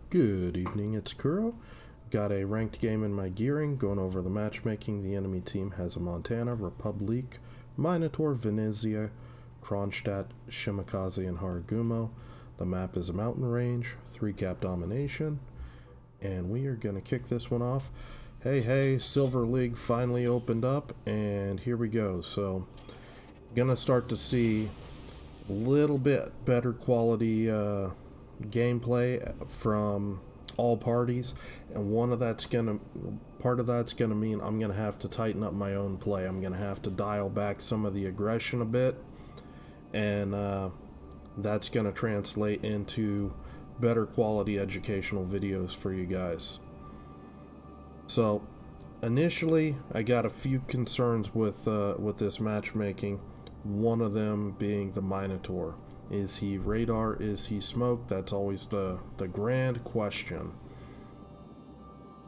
Good evening, it's Kuro. Got a ranked game in my gearing, going over the matchmaking. The enemy team has a Montana, Republique, Minotaur, Venezia, Kronstadt, Shimakaze, and Haragumo. The map is a mountain range, 3-cap domination, and we are going to kick this one off. Hey, Silver League finally opened up, and here we go. So, gonna start to see a little bit better quality gameplay from all parties, and part of that's gonna mean I'm gonna have to tighten up my own play. I'm gonna have to dial back some of the aggression a bit, and that's gonna translate into better quality educational videos for you guys. So initially I got a few concerns with this matchmaking, one of them being the Minotaur. Is he radar? Is he smoke? That's always the grand question.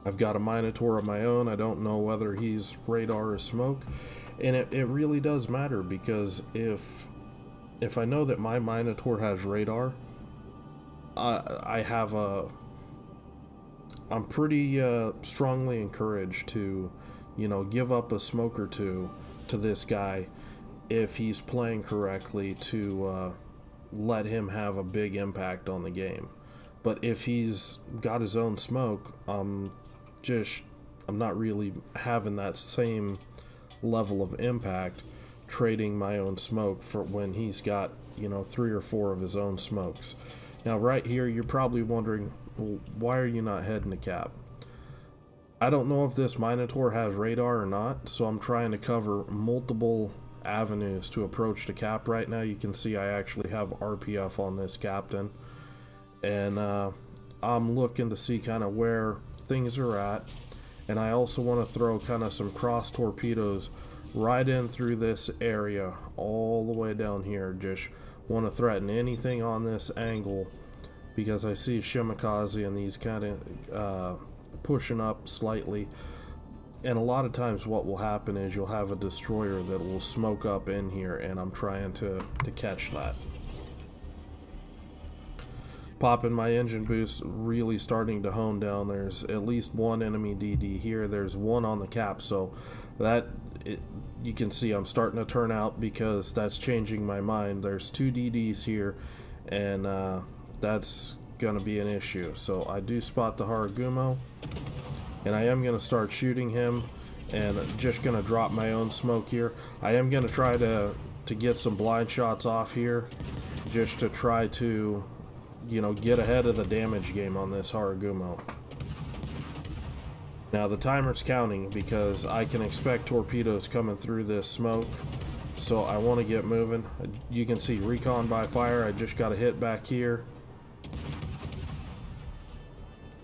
I've got a Minotaur of my own. I don't know whether he's radar or smoke, and it really does matter, because if I know that my Minotaur has radar, I'm pretty strongly encouraged to, give up a smoke or two to this guy if he's playing correctly, to let him have a big impact on the game. But if he's got his own smoke, I'm not really having that same level of impact trading my own smoke for when he's got 3 or 4 of his own smokes. Now right here you're probably wondering, well, why are you not heading to cap? I don't know if this Minotaur has radar or not, so I'm trying to cover multiple avenues to approach the cap right now. You can see I actually have RPF on this captain, and I'm looking to see kind of where things are at, and I also want to throw kind of some cross torpedoes right in through this area all the way down here. Just want to threaten anything on this angle, because I see Shimakaze and these kind of pushing up slightly. And a lot of times what will happen is you'll have a destroyer that will smoke up in here, and I'm trying to catch that. Popping my engine boost, really starting to hone down. There's at least one enemy DD here. There's one on the cap, so you can see I'm starting to turn out, because that's changing my mind. There's 2 DDs here, and that's going to be an issue. So I do spot the Haragumo, and I am going to start shooting him, and just going to drop my own smoke here. I am going to try to get some blind shots off here, just to try to, get ahead of the damage game on this Haragumo. Now the timer's counting, because I can expect torpedoes coming through this smoke, so I want to get moving. You can see recon by fire. I just got a hit back here.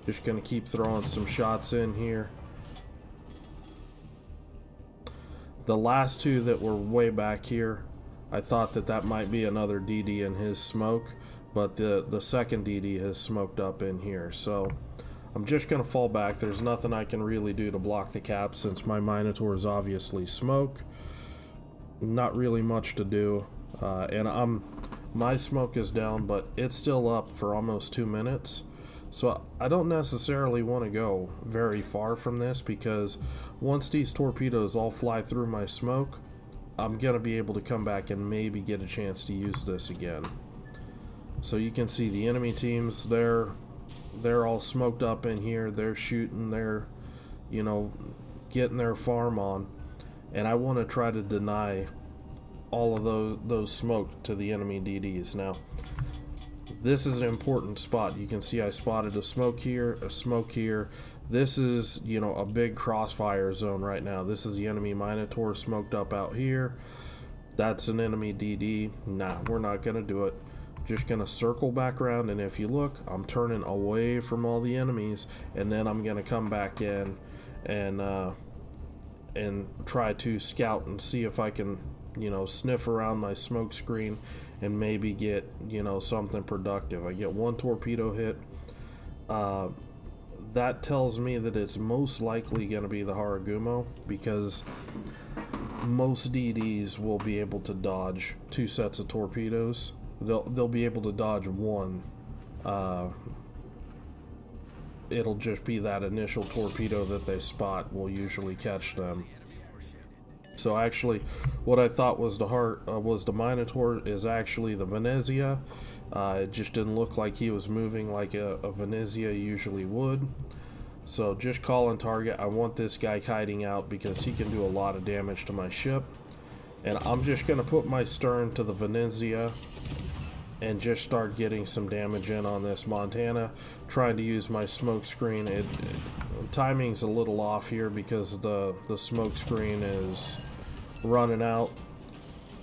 Just gonna keep throwing some shots in here. The last 2 that were way back here, I thought that might be another DD in his smoke, but the second DD has smoked up in here. So I'm just gonna fall back. There's nothing I can really do to block the cap, since my Minotaur is obviously smoke. Not really much to do, and my smoke is down, but it's still up for almost 2 minutes. So I don't necessarily want to go very far from this, because once these torpedoes all fly through my smoke, I'm going to be able to come back and maybe get a chance to use this again. So you can see the enemy teams, they're all smoked up in here. They're shooting, they're getting their farm on, and I want to try to deny all of those smoke to the enemy DDs. Now this is an important spot. You can see I spotted a smoke here, a smoke here. This is, a big crossfire zone right now. This is the enemy Minotaur smoked up out here. That's an enemy DD. Nah, we're not gonna do it. Just gonna circle back around, and if you look, I'm turning away from all the enemies, and then I'm gonna come back in and try to scout and see if I can sniff around my smoke screen and maybe get something productive. I get 1 torpedo hit. That tells me that it's most likely going to be the Haragumo, because most DDs will be able to dodge 2 sets of torpedoes. They'll be able to dodge one it'll just be that initial torpedo that they spot will usually catch them. So actually, what I thought was the Minotaur is actually the Venezia. It just didn't look like he was moving like a Venezia usually would. So just call and target. I want this guy kiting out because he can do a lot of damage to my ship. And I'm just going to put my stern to the Venezia and just start getting some damage in on this Montana, trying to use my smoke screen. Timing's a little off here because the smoke screen is running out,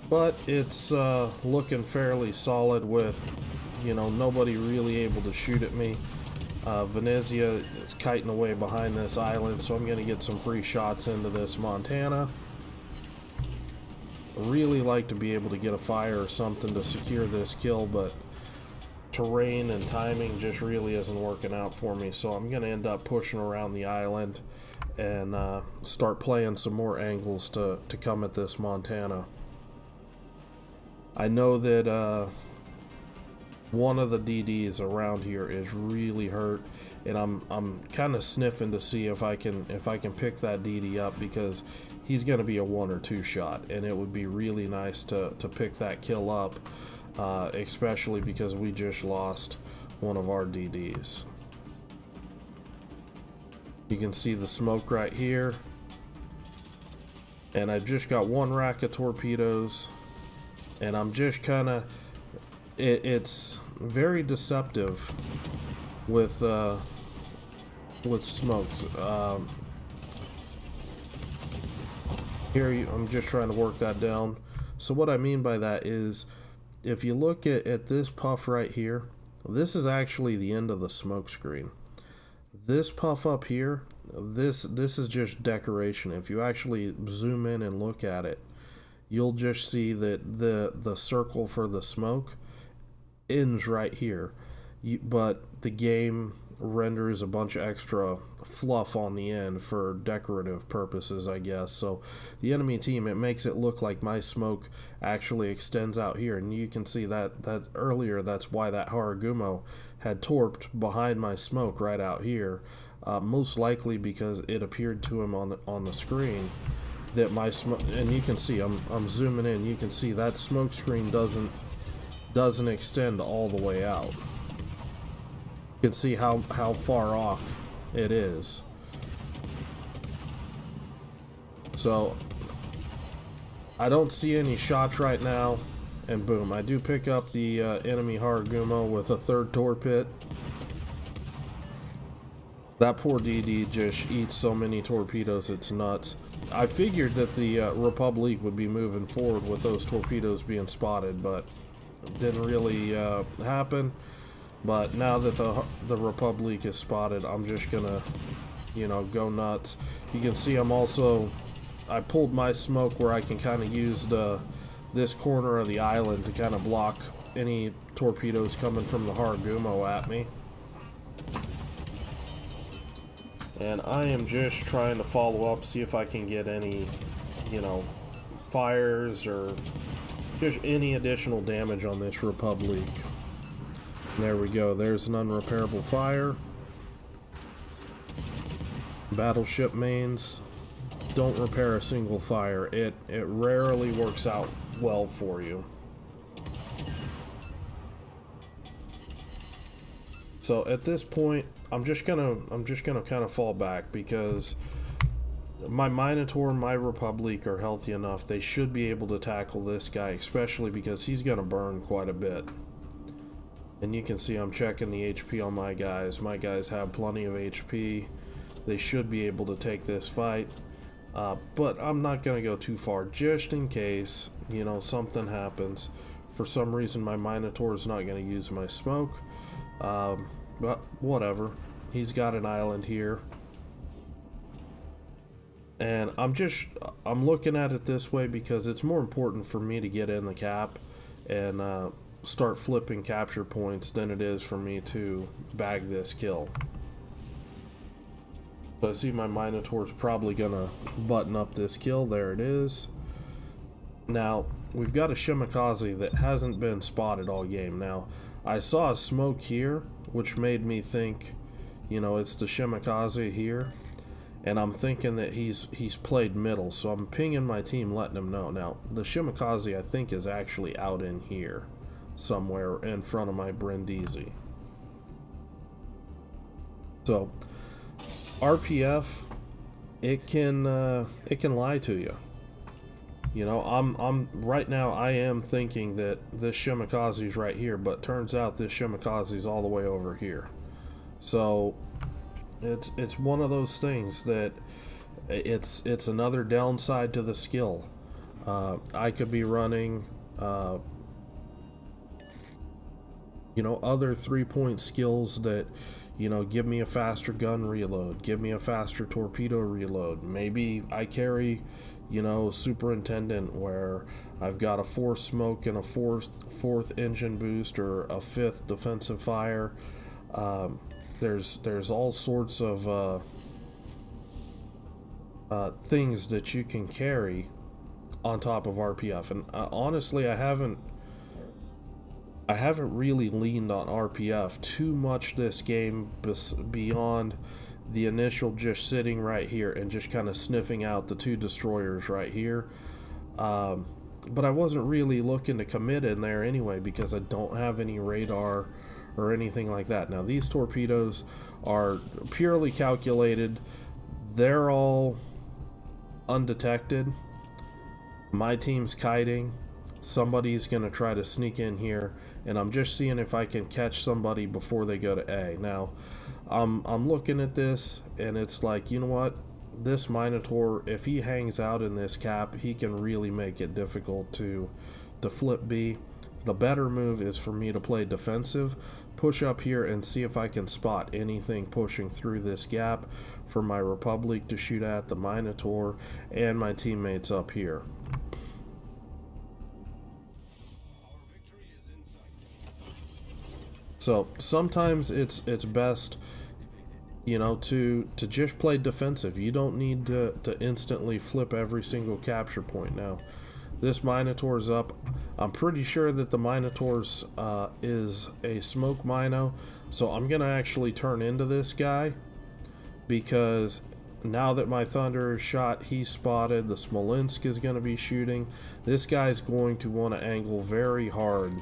but it's looking fairly solid with, you know, nobody really able to shoot at me. Venezia is kiting away behind this island, so I'm going to get some free shots into this Montana. Really like to be able to get a fire or something to secure this kill, but terrain and timing just really isn't working out for me, so I'm going to end up pushing around the island and start playing some more angles to come at this Montana. I know that one of the DDs around here is really hurt, and I'm kind of sniffing to see if I can pick that DD up, because he's going to be a 1 or 2 shot, and it would be really nice to pick that kill up, especially because we just lost one of our DDs. You can see the smoke right here, and I've just got 1 rack of torpedoes, and I'm just kind of, it's very deceptive with smokes. Here I'm just trying to work that down. So what I mean by that is, if you look at this puff right here, this is actually the end of the smoke screen. This puff up here, this is just decoration. If you actually zoom in and look at it, you'll just see that the circle for the smoke ends right here. But the game renders a bunch of extra fluff on the end for decorative purposes, I guess. So the enemy team, it makes it look like my smoke actually extends out here, and you can see that earlier, that's why that Haragumo had torped behind my smoke right out here, most likely because it appeared to him on the screen that my smoke, and you can see I'm zooming in, you can see that smoke screen doesn't extend all the way out. You can see how far off it is. So I don't see any shots right now, and boom, I do pick up the enemy Haragumo with a 3rd torpid. That poor DD just eats so many torpedoes, it's nuts. I figured that the Republic would be moving forward with those torpedoes being spotted, but it didn't really happen. But now that the Republic is spotted, I'm just gonna, you know, go nuts. You can see I pulled my smoke where I can kind of use this corner of the island to kind of block any torpedoes coming from the Haragumo at me. And I am just trying to follow up, see if I can get any, you know, fires or just any additional damage on this Republic. There we go, there's an unrepairable fire. Battleship mains don't repair a single fire. It rarely works out well for you. So at this point, I'm just gonna kind of fall back, because my Minotaur and my Republic are healthy enough. They should be able to tackle this guy, especially because he's gonna burn quite a bit. And you can see I'm checking the HP on my guys. My guys have plenty of HP. They should be able to take this fight. But I'm not going to go too far, just in case, you know, something happens. For some reason, my Minotaur is not going to use my smoke. But whatever. He's got an island here. And I'm looking at it this way because it's more important for me to get in the cap and start flipping capture points than it is for me to bag this kill. So I see my Minotaur's probably gonna button up this kill. There it is. Now we've got a Shimakaze that hasn't been spotted all game. Now I saw a smoke here, which made me think, You know, it's the Shimakaze here, and I'm thinking that he's played middle, so I'm pinging my team, letting him know. Now, the Shimakaze, I think, is actually out in here, somewhere in front of my Brindisi. So, RPF, it can lie to you. You know, I'm right now, I am thinking that this Shimakaze's right here, but turns out this Shimakaze's all the way over here. So it's one of those things that it's another downside to the skill. I could be running you know, other 3-point skills that, you know, give me a faster gun reload, give me a faster torpedo reload. Maybe I carry, you know, Superintendent, where I've got a 4th smoke and a fourth engine boost, or a 5th defensive fire. There's all sorts of things that you can carry on top of RPF, and honestly, I haven't really leaned on RPF too much this game, beyond the initial just sitting right here and just kind of sniffing out the 2 destroyers right here. But I wasn't really looking to commit in there anyway, because I don't have any radar or anything like that. Now, these torpedoes are purely calculated. They're all undetected. My team's kiting. Somebody's going to try to sneak in here, and I'm just seeing if I can catch somebody before they go to A. Now, I'm looking at this, and it's like, you know what? This Minotaur, if he hangs out in this cap, he can really make it difficult to flip B. The better move is for me to play defensive, push up here and see if I can spot anything pushing through this gap for my Republic to shoot at, the Minotaur, and my teammates up here. So sometimes it's best, you know, to just play defensive. You don't need to instantly flip every single capture point. Now, this Minotaur's up. I'm pretty sure that the Minotaur's is a smoke Mino, so I'm gonna actually turn into this guy, because now that my Thunder is shot, he's spotted. The Smolensk is gonna be shooting. This guy's going to want to angle very hard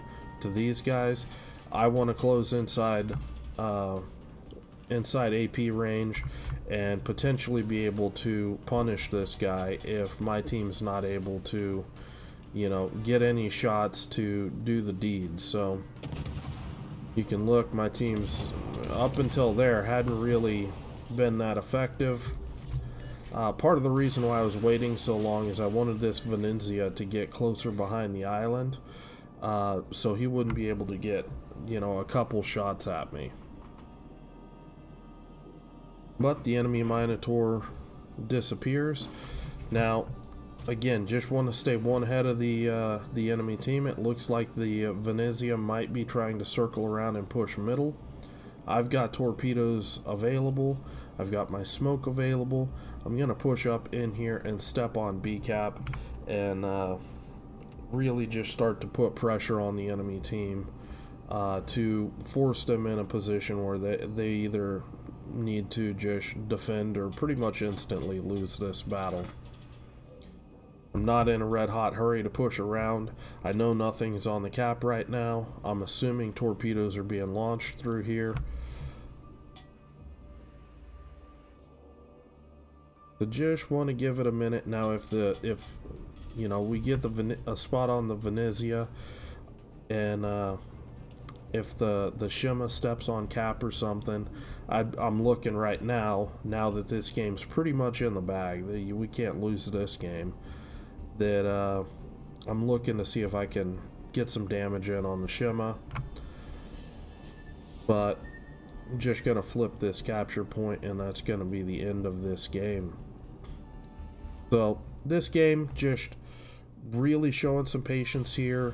to these guys. I want to close inside AP range and potentially be able to punish this guy if my team's not able to, you know, get any shots to do the deed. So you can look, my team's up until there hadn't really been that effective. Part of the reason why I was waiting so long is I wanted this Venezia to get closer behind the island, so he wouldn't be able to get, you know, a couple shots at me. But the enemy Minotaur disappears. Now, again, just want to stay one ahead of the enemy team. It looks like the Venezia might be trying to circle around and push middle. I've got torpedoes available. I've got my smoke available. I'm going to push up in here and step on B cap and really just start to put pressure on the enemy team to force them in a position where they either need to just defend or pretty much instantly lose this battle. I'm not in a red hot hurry to push around. I know nothing's on the cap right now. I'm assuming torpedoes are being launched through here. So just want to give it a minute. Now if you know, we get a spot on the Venezia, and if the Shima steps on cap or something, I'm looking right now that this game's pretty much in the bag, we can't lose this game, that I'm looking to see if I can get some damage in on the Shima. But I'm just gonna flip this capture point, and that's gonna be the end of this game. So this game, just really showing some patience here.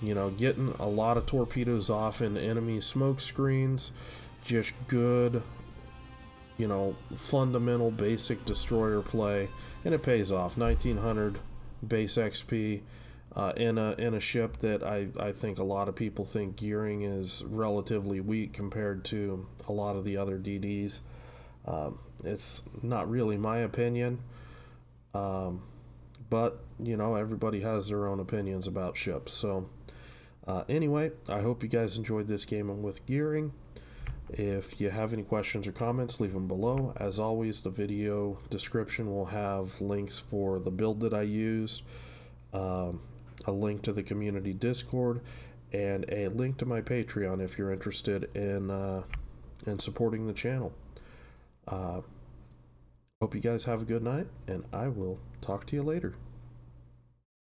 You know, getting a lot of torpedoes off in enemy smoke screens. Just good, you know, fundamental basic destroyer play, and it pays off. 1900 base XP, in a ship that I think a lot of people think gearing is relatively weak compared to a lot of the other DDs. It's not really my opinion, but you know, everybody has their own opinions about ships. So anyway, I hope you guys enjoyed this game with gearing. If you have any questions or comments, leave them below. As always, the video description will have links for the build that I used, a link to the community Discord, and a link to my Patreon if you're interested in supporting the channel. Hope you guys have a good night, and I will talk to you later.